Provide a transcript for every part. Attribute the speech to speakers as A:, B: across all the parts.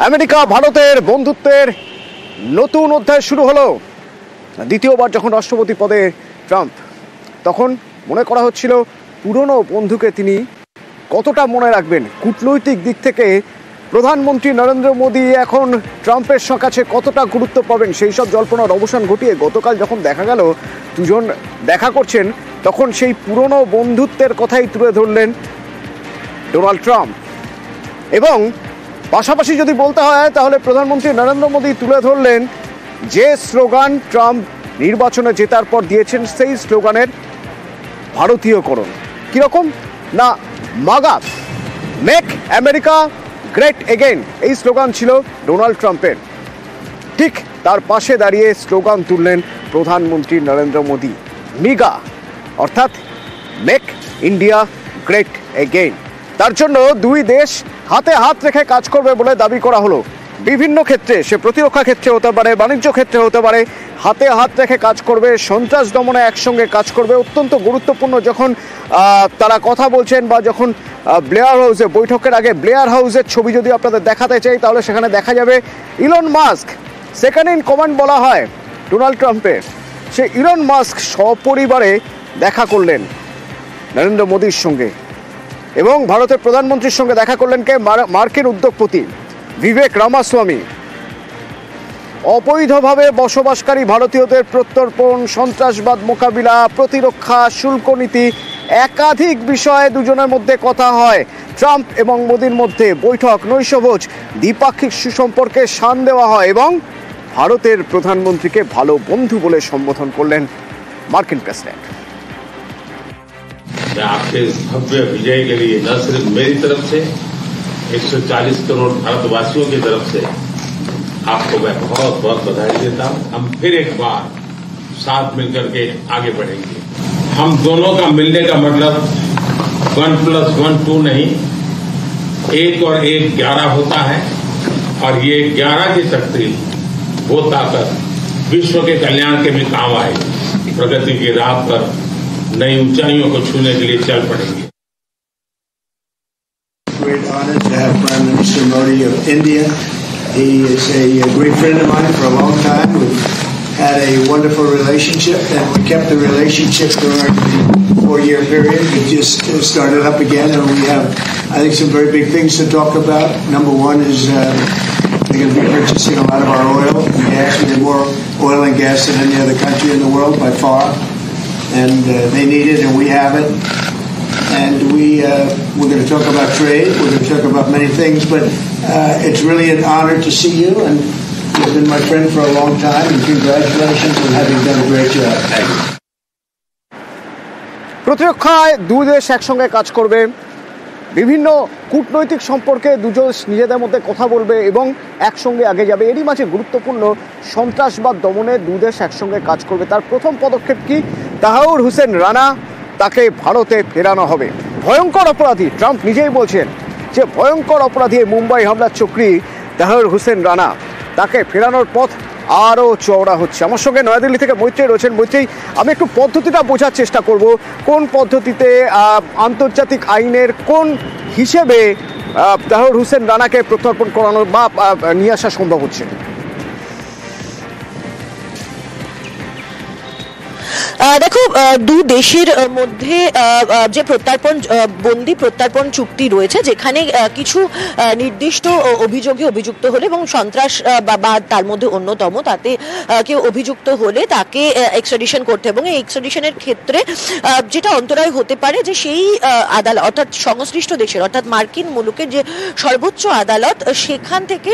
A: America ভারতের বন্ধুত্বের নতুন অধ্যায় শুরু হলো। দ্বিতীয়বার যখন রাষ্ট্রপতি পদে ট্রাম্প, তখন মনে করা হচ্ছিল পুরনো বন্ধুকে তিনি কতটা মনে রাখবেন। কূটনৈতিক দিক থেকে প্রধানমন্ত্রী নরেন্দ্র মোদী এখন ট্রাম্পের কাছে কতটা গুরুত্ব পাবেন, সেই সব জল্পনার অবসান ঘটিয়ে গতকাল যখন দেখা গেল দুজন দেখা করছেন, তখন সেই পুরনো বন্ধুত্বের কথাই তুলে ধরলেন ডোনাল্ড ট্রাম্প। এবং পাশাপাশি যদি বলতে হয় তাহলে প্রধানমন্ত্রী নরেন্দ্র মোদী তুলে ধরলেন যে স্লোগান ট্রাম্প নির্বাচনে জেতার পর দিয়েছেন, সেই স্লোগানের ভারতীয়করণ। কীরকম না, মাগা, মেক আমেরিকা গ্রেট এগেইন, এই স্লোগান ছিল ডোনাল্ড ট্রাম্পের। ঠিক তার পাশে দাঁড়িয়ে স্লোগান তুললেন প্রধানমন্ত্রী নরেন্দ্র মোদী, মিগা, অর্থাৎ মেক ইন্ডিয়া গ্রেট এগেইন। তার জন্য দুই দেশ হাতে হাত রেখে কাজ করবে বলে দাবি করা হলো। বিভিন্ন ক্ষেত্রে, সে প্রতিরক্ষা ক্ষেত্রে হতে পারে, বাণিজ্য ক্ষেত্রে হতে পারে, হাতে হাত রেখে কাজ করবে, সন্ত্রাস দমনে একসঙ্গে কাজ করবে। অত্যন্ত গুরুত্বপূর্ণ যখন তারা কথা বলছেন, বা যখন ব্লেয়ার হাউসে বৈঠকের আগে ব্লেয়ার হাউসের ছবি যদি আপনাদের দেখাতে চাই, তাহলে সেখানে দেখা যাবে Elon Musk, second in command বলা হয় ডোনাল্ড ট্রাম্পের, সে ইলন মাস্ক সপরিবারে দেখা করলেন নরেন্দ্র মোদীর সঙ্গে। এবং ভারতের প্রধানমন্ত্রীর সঙ্গে দেখা করলেন কে? মার্কিন উদ্যোগপতি বিবেক রামাস্বামী। অবৈধভাবে বসবাসকারী ভারতীয়দের প্রত্যর্পণ, সন্ত্রাসবাদ মোকাবিলা, প্রতিরক্ষা, শুল্ক নীতি, একাধিক বিষয়ে দুজনের মধ্যে কথা হয়। ট্রাম্প এবং মোদীর মধ্যে বৈঠক, নৈশভোজ, দ্বিপাক্ষিক সুসম্পর্কে শান দেওয়া হয় এবং ভারতের প্রধানমন্ত্রীকে ভালো বন্ধু বলে সম্বোধন করলেন মার্কিন প্রেসিডেন্ট।
B: मैं आपके इस भव्य विजय के लिए न सिर्फ मेरी तरफ से 140 करोड़ भारतवासियों की तरफ से आपको मैं बहुत बहुत बधाई देता हूं। हम फिर एक बार साथ मिलकर के आगे बढ़ेंगे। हम दोनों का मिलने का मतलब 1+1 2 नहीं, 1 और 1 11 होता है। और ये 11 की शक्ति, वो ताकत विश्व के कल्याण के भी काम आएगी। प्रगति की राह पर नई ऊंचाइयों को छूने के लिए चल पड़ेंगे।
C: Great honor to have Prime Minister Modi of India. He is a great friend of mine for a long time. We've had a wonderful relationship, and we kept the relationship during the 4-year period. We just started up again, and we have, I think, some very big things to talk about. Number one is they're going to be purchasing a lot of our oil and gas. We have more oil and gas than any other country in the world by far. And they need it, and we have it. And we're going to talk about trade. We're going to talk about many things. But it's really an honor to see you, and you've been my friend for a long time. And congratulations on having done a great job. Thank you.
A: প্রতিরক্ষায় দুই দেশ একসঙ্গে কাজ করবে, বিভিন্ন কূটনৈতিক সম্পর্কে দুজন নিজেদের মধ্যে কথা বলবে এবং একসঙ্গে আগে যাবে। এরই মাঝে গুরুত্বপূর্ণ সন্ত্রাসবাদ দমনে দুই দেশ একসঙ্গে কাজ করবে। তার প্রথম পদক্ষেপ কি? তাহাউর হোসেন রানা, তাকে ভারতে ফেরানো হবে। ভয়ঙ্কর অপরাধী, ট্রাম্প নিজেই বলছেন যে ভয়ঙ্কর অপরাধী মুম্বাই হামলার চক্রী তাহাউর হোসেন রানা, তাকে ফেরানোর পথ আরও চওড়া হচ্ছে। আমার সঙ্গে নয়াদিল্লি থেকে মৈত্রী রয়েছেন। মৈত্রী, আমি একটু পদ্ধতিটা বোঝার চেষ্টা করব, কোন পদ্ধতিতে আন্তর্জাতিক আইনের কোন হিসেবে তাহাউর হোসেন রানাকে প্রত্যর্পণ করানো বা নিয়ে আসা সম্ভব হচ্ছে?
D: দেখো, দু দেশের মধ্যে যে বন্দি প্রত্যর্পণ চুক্তি রয়েছে, যেখানে কিছু নির্দিষ্ট অভিযোগে অভিযুক্ত হলে এবং সন্ত্রাস বা তার মধ্যে অন্যতম, তাতে কেউ অভিযুক্ত হলে তাকে এক্সট্রাডিশন করতে, এবং এই এক্সট্রাডিশনের ক্ষেত্রে যেটা অন্তরায় হতে পারে যে সেই আদালত, অর্থাৎ সংশ্লিষ্ট দেশের, অর্থাৎ মার্কিন মুলুকের যে সর্বোচ্চ আদালত, সেখান থেকে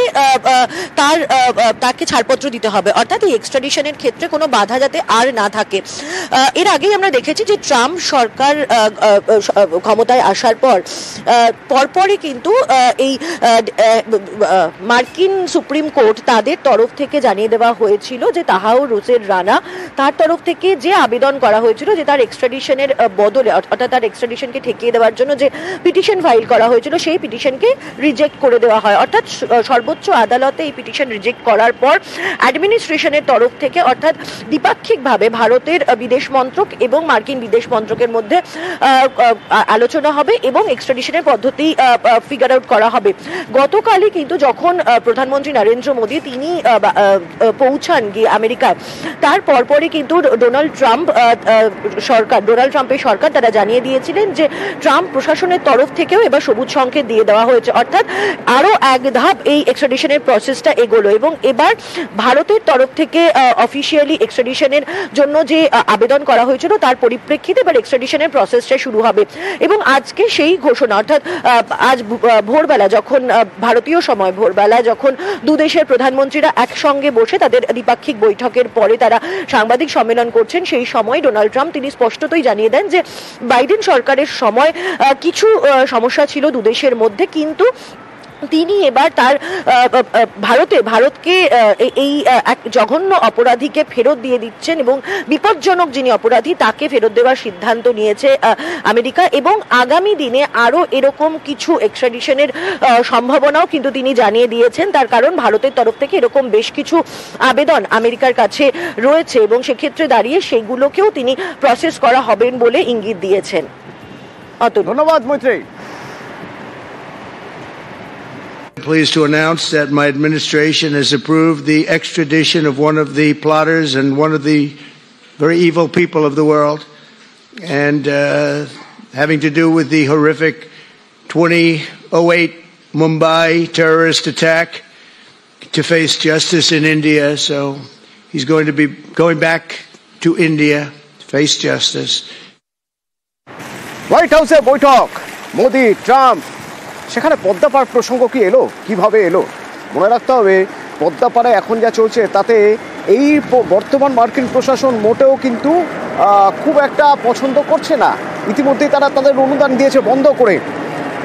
D: তাকে ছাড়পত্র দিতে হবে। অর্থাৎ এই এক্সট্রাডিশনের ক্ষেত্রে কোনো বাধা যাতে আর না থাকে। এর আগেই আমরা দেখেছি যে ট্রাম্প সরকার ক্ষমতায় আসার পরপরই কিন্তু এই মার্কিন সুপ্রিম কোর্ট তাদের তরফ থেকে জানিয়ে দেওয়া হয়েছিল যে তাহাউর হোসেন রানা, তার তরফ থেকে যে আবেদন করা হয়েছিল যে তার এক্সট্রাডিশনের বদলে, অর্থাৎ তার এক্সট্রাডিশনকে ঠেকিয়ে দেওয়ার জন্য যে পিটিশন ফাইল করা হয়েছিল, সেই পিটিশনকে রিজেক্ট করে দেওয়া হয়। অর্থাৎ সর্বোচ্চ আদালতে এই পিটিশন রিজেক্ট করার পর অ্যাডমিনিস্ট্রেশনের তরফ থেকে, অর্থাৎ দ্বিপাক্ষিকভাবে ভারতের বিদেশ মন্ত্রক এবং মার্কিন বিদেশ মন্ত্রকের মধ্যে আলোচনা হবে এবং এক্সট্রাডিশনের পদ্ধতি ফিগার আউট করা হবে। গতকালই কিন্তু যখন প্রধানমন্ত্রী নরেন্দ্র মোদী তিনি পৌঁছান গিয়ে আমেরিকায়, তার পরপরই কিন্তু ডোনাল্ড ট্রাম্পের সরকার তারা জানিয়ে দিয়েছিলেন যে ট্রাম্প প্রশাসনের তরফ থেকেও এবার সবুজ সংকেত দিয়ে দেওয়া হয়েছে, অর্থাৎ আরো এক ধাপ এই এক্সট্রাডিশনের প্রসেসটা এগোলো এবং এবার ভারতের তরফ থেকে অফিসিয়ালি এক্সট্রাডিশনের জন্য যে আবেদন করা হয়েছিল তার পরিপ্রেক্ষিতে এবার এক্সট্রাডিশনের প্রসেসটা শুরু হবে। এবং আজকে সেই ঘোষণা, অর্থাৎ আজ ভোরবেলা যখন ভারতীয় সময় ভোরবেলা যখন দু দেশের প্রধানমন্ত্রীরা একসঙ্গে বসে তাদের দ্বিপাক্ষিক বৈঠকের পরে তারা সাংবাদিক সম্মেলন করছেন, সেই সময় ডোনাল্ড ট্রাম্প তিনি স্পষ্টতই জানিয়ে দেন যে বাইডেন সরকারের সময় কিছু সমস্যা ছিল দু দেশের মধ্যে, কিন্তু তিনি এবার তার ভারতকে এই এক জঘন্য অপরাধীকে ফেরত দিয়ে দিচ্ছেন এবং বিপজ্জনক যিনি অপরাধী তাকে ফেরত দেওয়ার সিদ্ধান্ত নিয়েছে আমেরিকা। এবং আগামী দিনে আরো এরকম কিছু এক্সট্রাডিশনের সম্ভাবনাও কিন্তু তিনি জানিয়ে দিয়েছেন, তার কারণ ভারতের তরফ থেকে এরকম বেশ কিছু আবেদন আমেরিকার কাছে রয়েছে এবং সেক্ষেত্রে দাঁড়িয়ে সেগুলোকেও তিনি প্রসেস করা হবেন বলে ইঙ্গিত দিয়েছেন।
A: ধন্যবাদ মৈত্রী।
C: Pleased to announce that my administration has approved the extradition of one of the plotters and one of the very evil people of the world, and having to do with the horrific 2008 Mumbai terrorist attack, to face justice in India. So he's going to be going back to India to face justice.
A: White হাউসে বৈঠক, Modi Trump, সেখানে পদ্মাপাড় প্রসঙ্গ কি এলো, কিভাবে এলো? মনে রাখতে হবে পদ্মাপাড়ায় এখন যা চলছে তাতে এই বর্তমান মার্কিন প্রশাসন মোটেও কিন্তু খুব একটা পছন্দ করছে না। ইতিমধ্যেই তারা তাদের অনুদান দিয়েছে বন্ধ করে,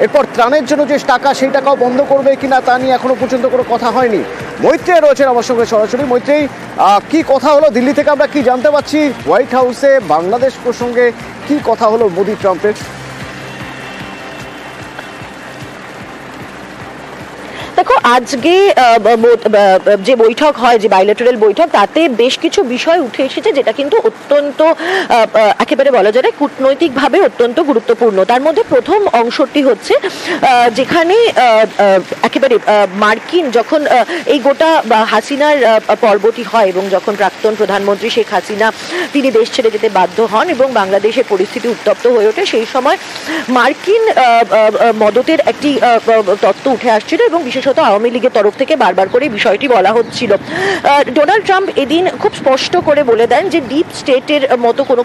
A: এরপর ত্রাণের জন্য যে টাকা সেই টাকাও বন্ধ করবে কিনা তা নিয়ে এখনো পর্যন্ত কোনো কথা হয়নি। মৈত্রী রয়েছেন আমার সঙ্গে সরাসরি। মৈত্রী, কি কথা হলো দিল্লি থেকে, আমরা কি জানতে পারছি হোয়াইট হাউসে বাংলাদেশ প্রসঙ্গে কি কথা হলো মোদি ট্রাম্পের?
D: দেখো, আজকে যে বৈঠক হয়, যে বাইলেটারাল বৈঠক, তাতে বেশ কিছু বিষয় উঠে এসেছে যেটা কিন্তু অত্যন্ত একেবারে বলা যায় কূটনৈতিকভাবে অত্যন্ত গুরুত্বপূর্ণ। তার মধ্যে প্রথম অংশটি হচ্ছে যেখানে একেবারে মার্কিন যখন এই গোটা হাসিনার পর্বটি হয় এবং যখন প্রাক্তন প্রধানমন্ত্রী শেখ হাসিনা তিনি দেশ ছেড়ে যেতে বাধ্য হন এবং বাংলাদেশের পরিস্থিতি উত্তপ্ত হয়ে ওঠে, সেই সময় মার্কিন মদতের একটি তত্ত্ব উঠে আসছিল এবং বিশেষত আওয়ামী লীগের তরফ থেকে বারবার করে বিষয়টি বলা হচ্ছিল। ডোনাল্ড ট্রাম্প এদিন খুব স্পষ্ট করে বলে দেন যে ডিপ স্টেটের মতো কোনো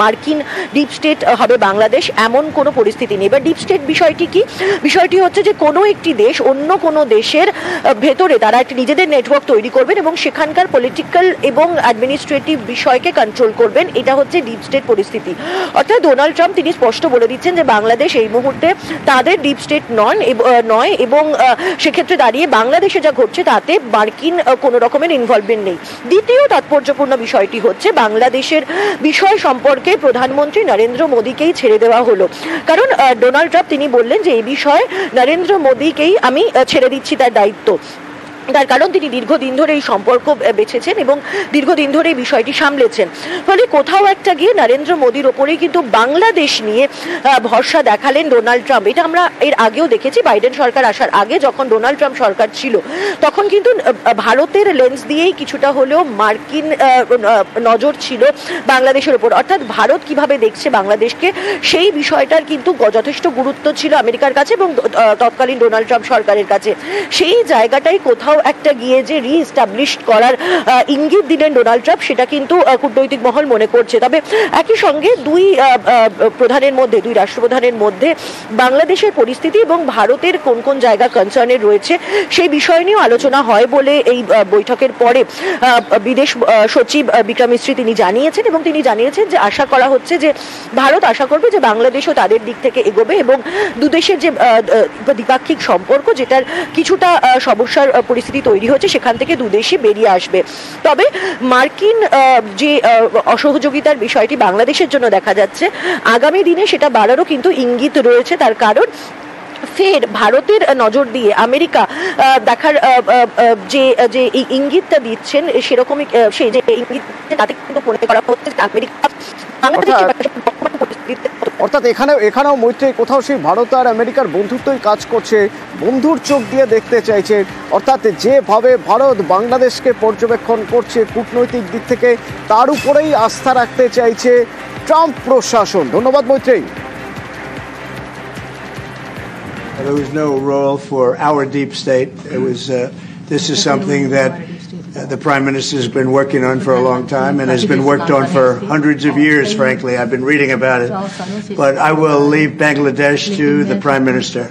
D: মার্কিন ডিপ স্টেট হবে বাংলাদেশ, এমন কোনো পরিস্থিতি নেই। এবার ডিপ স্টেট বিষয়টি কি? বিষয়টি হচ্ছে যে কোনো একটি দেশ অন্য কোনো দেশের ভেতরে তারা একটি নিজেদের নেটওয়ার্ক তৈরি করবেন এবং সেখানকার পলিটিক্যাল এবং অ্যাডমিনিস্ট্রেটিভ বিষয়কে কন্ট্রোল করবেন। এটা হচ্ছে ডিপ স্টেট পরিস্থিতি। অর্থাৎ ডোনাল্ড ট্রাম্প তিনি স্পষ্ট বলে দিচ্ছেন যে বাংলাদেশ এই মুহূর্তে তাদের ডিপ স্টেট নয় এবং সেক্ষেত্রে দাঁড়িয়ে বাংলাদেশে যা ঘটছে তাতে মার্কিন কোনো রকমের ইনভলভমেন্ট নেই। দ্বিতীয় তাৎপর্যপূর্ণ বিষয়টি হচ্ছে বাংলাদেশের বিষয় সম্পর্কে প্রধানমন্ত্রী নরেন্দ্র মোদীকেই ছেড়ে দেওয়া হলো, কারণ ডোনাল্ড ট্রাম্প তিনি বললেন যে এই বিষয়ে নরেন্দ্র মোদীকেই আমি ছেড়ে দিচ্ছি তার দায়িত্ব। তার কারণ তিনি দীর্ঘদিন ধরে এই সম্পর্ক বেছেছেন এবং দীর্ঘদিন ধরে এই বিষয়টি সামলেছেন। ফলে কোথাও একটা গিয়ে নরেন্দ্র মোদীর ওপরেই কিন্তু বাংলাদেশ নিয়ে ভরসা দেখালেন ডোনাল্ড ট্রাম্প। এটা আমরা এর আগেও দেখেছি, বাইডেন সরকার আসার আগে যখন ডোনাল্ড ট্রাম্প সরকার ছিল তখন কিন্তু ভারতের লেন্স দিয়েই কিছুটা হলেও মার্কিন নজর ছিল বাংলাদেশের ওপর, অর্থাৎ ভারত কিভাবে দেখছে বাংলাদেশকে সেই বিষয়টার কিন্তু যথেষ্ট গুরুত্ব ছিল আমেরিকার কাছে এবং তৎকালীন ডোনাল্ড ট্রাম্প সরকারের কাছে। সেই জায়গাটাই কোথাও একটা গিয়ে যে রিএস্টাবলিশ করার ইঙ্গিত দিলেন ডোনাল্ড ট্রাম্প, সেটা কিন্তু কূটনৈতিক মহল মনে করছে। তবে একই সঙ্গে দুই রাষ্ট্রপ্রধানের মধ্যে বাংলাদেশের পরিস্থিতি এবং ভারতের কোন কোন জায়গা কনসার্নের রয়েছে সেই বিষয় নিয়েও আলোচনা হয় বলে এই বৈঠকের পরে বিদেশ সচিব বিক্রম মিস্ত্রি তিনি জানিয়েছেন এবং তিনি জানিয়েছেন যে আশা করা হচ্ছে যে ভারত আশা করবে যে বাংলাদেশও তাদের দিক থেকে এগোবে এবং দুদেশের যে দ্বিপাক্ষিক সম্পর্ক যেটার কিছুটা সমস্যার পরিস্থিতি তৈরি হচ্ছে সেখান থেকে দুদেশই বেরিয়ে আসবে। তবে মার্কিন যে অসহযোগিতার বিষয়টি বাংলাদেশের জন্য দেখা যাচ্ছে আগামী দিনে সেটা বাড়ারও কিন্তু ইঙ্গিত রয়েছে। তার কারণ ফের ভারতের নজর দিয়ে আমেরিকা দেখার যে যে এই ইঙ্গিতটা দিচ্ছেন সেরকমই সেই যে ইঙ্গিত তাতে কিন্তু মনে করা হচ্ছে যে আমেরিকা
A: অর্থাৎ এখানেও মৈত্রী কোথাও সেই ভারত আর আমেরিকার বন্ধুত্বই কাজ করছে, বন্ধুর চোখ দিয়ে দেখতে চাইছে। অর্থাৎ যেভাবে ভারত বাংলাদেশকে পর্যবেক্ষণ করছে কূটনৈতিক দিক থেকে, তার উপরেই আস্থা রাখতে চাইছে ট্রাম্প প্রশাসন। ধন্যবাদ মৈত্রী।
C: There was no role for our deep state. It was. This is something that the Prime Minister has been working on for a long time and has been worked on for hundreds of years, frankly. I've been reading about it. But I will leave Bangladesh to the Prime Minister.